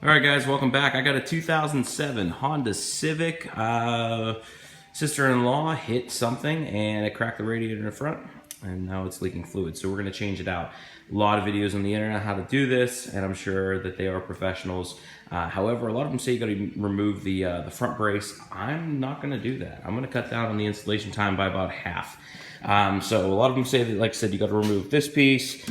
All right, guys, welcome back. I got a 2007 Honda Civic. Sister-in-law hit something and it cracked the radiator in the front, and now it's leaking fluid. So we're going to change it out. A lot of videos on the internet how to do this, and I'm sure that they are professionals. However, a lot of them say you got to remove the front brace. I'm not going to do that. I'm going to cut down on the installation time by about half. So a lot of them say that, like I said, you got to remove this piece.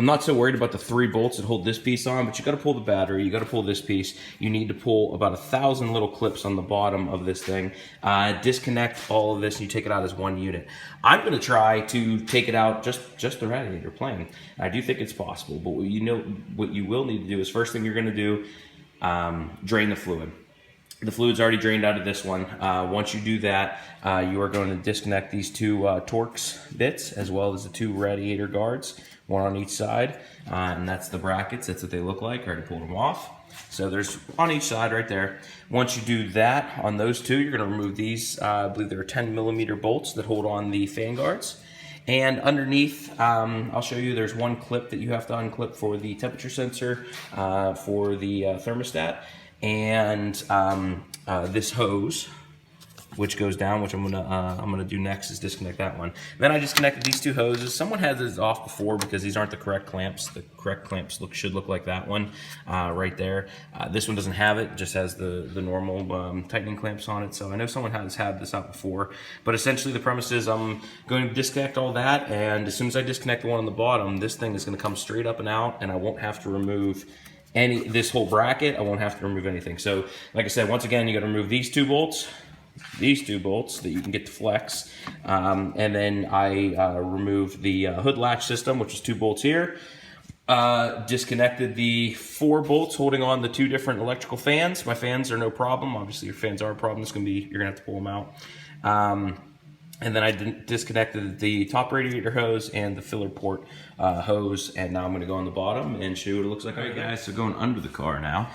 I'm not so worried about the 3 bolts that hold this piece on, but you got to pull the battery, you got to pull this piece. You need to pull about 1,000 little clips on the bottom of this thing. Disconnect all of this and you take it out as one unit. I'm going to try to take it out just the radiator plain. I do think it's possible, but what you will need to do is, first thing you're going to do, drain the fluid. The fluid's already drained out of this one. Once you do that, you are going to disconnect these 2 Torx bits, as well as the 2 radiator guards, one on each side, and that's the brackets. That's what they look like. I already pulled them off. So there's on each side right there. Once you do that on those 2, you're going to remove these, I believe there are 10mm bolts that hold on the fan guards. And underneath, I'll show you, there's one clip that you have to unclip for the temperature sensor, for the thermostat. And this hose, which goes down, which I'm gonna do next, is disconnect that one. Then I disconnected these 2 hoses. Someone had this off before because these aren't the correct clamps. The correct clamps should look like that one right there. This one doesn't have it; just has the normal tightening clamps on it. So I know someone has had this out before. But essentially, the premise is I'm going to disconnect all that, and as soon as I disconnect the one on the bottom, this thing is going to come straight up and out, and I won't have to remove this whole bracket. I won't have to remove anything. So like I said, once again, you got to remove these 2 bolts, that you can get to flex, and then I removed the hood latch system, which is 2 bolts here. Disconnected the 4 bolts holding on the 2 different electrical fans. My fans are no problem. Obviously your fans are a problem. You're gonna have to pull them out. And then I disconnected the top radiator hose and the filler port hose, and now I'm going to go on the bottom and show you what it looks like. All right, guys, so going under the car now.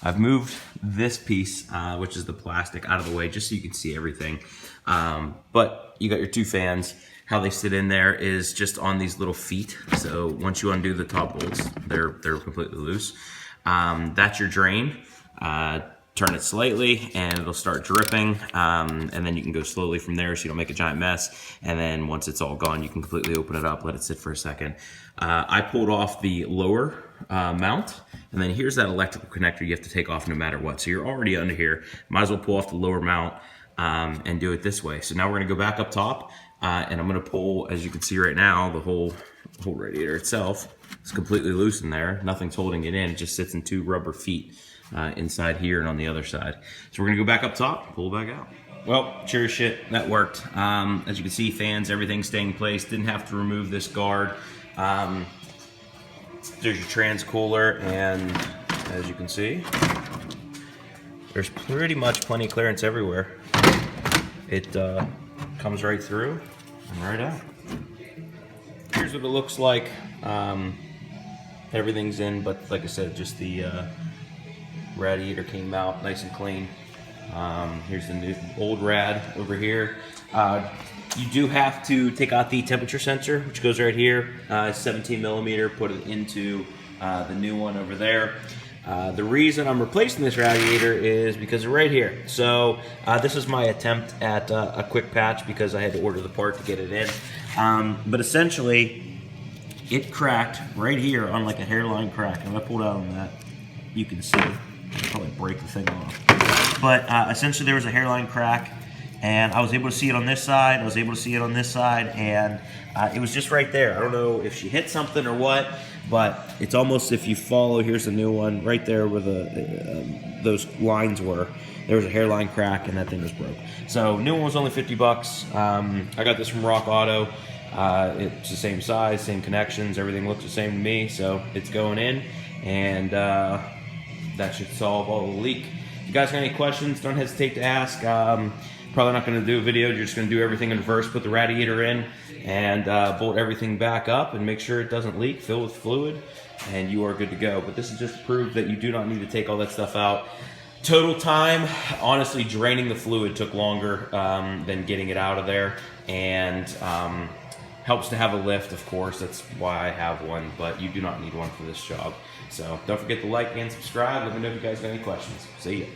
I've moved this piece, which is the plastic, out of the way just so you can see everything. But you got your 2 fans. How they sit in there is just on these little feet. So once you undo the top bolts, they're completely loose. That's your drain. Turn it slightly and it'll start dripping, and then you can go slowly from there so you don't make a giant mess. And then once it's all gone, you can completely open it up, let it sit for a second. I pulled off the lower mount, and then here's that electrical connector you have to take off no matter what. So you're already under here. Might as well pull off the lower mount and do it this way. So now we're gonna go back up top, and I'm gonna pull, as you can see right now, the whole radiator itself is completely loose in there. Nothing's holding it in. It just sits in 2 rubber feet. Inside here and on the other side. So we're gonna go back up top, pull it back out. Well, sure as shit, that worked. As you can see, fans, everything staying in place. Didn't have to remove this guard. There's your trans cooler, and as you can see, there's pretty much plenty of clearance everywhere. It comes right through and right out. Here's what it looks like. Everything's in, but like I said, just the radiator came out nice and clean. Here's the new old rad over here. You do have to take out the temperature sensor, which goes right here. 17mm, put it into the new one over there. The reason I'm replacing this radiator is because of right here. So this is my attempt at a quick patch because I had to order the part to get it in. But essentially, it cracked right here on like a hairline crack. And if I pulled out on that, you can see. I'll probably break the thing off. But essentially there was a hairline crack, and I was able to see it on this side, I was able to see it on this side, and it was just right there. I don't know if she hit something or what, but it's almost, if you follow, here's the new one, right there where those lines were, there was a hairline crack and that thing was broke. So new one was only 50 bucks. I got this from Rock Auto. It's the same size, same connections, everything looks the same to me, so it's going in, and that should solve all the leak. If you guys got any questions, don't hesitate to ask. Probably not going to do a video. You're just going to do everything in reverse, put the radiator in, and bolt everything back up and make sure it doesn't leak, fill with fluid, and you are good to go. But this is just to prove that you do not need to take all that stuff out. Total time, honestly, draining the fluid took longer than getting it out of there, and helps to have a lift, of course. That's why I have one, but you do not need one for this job. So don't forget to like and subscribe. Let me know if you guys got any questions. See ya.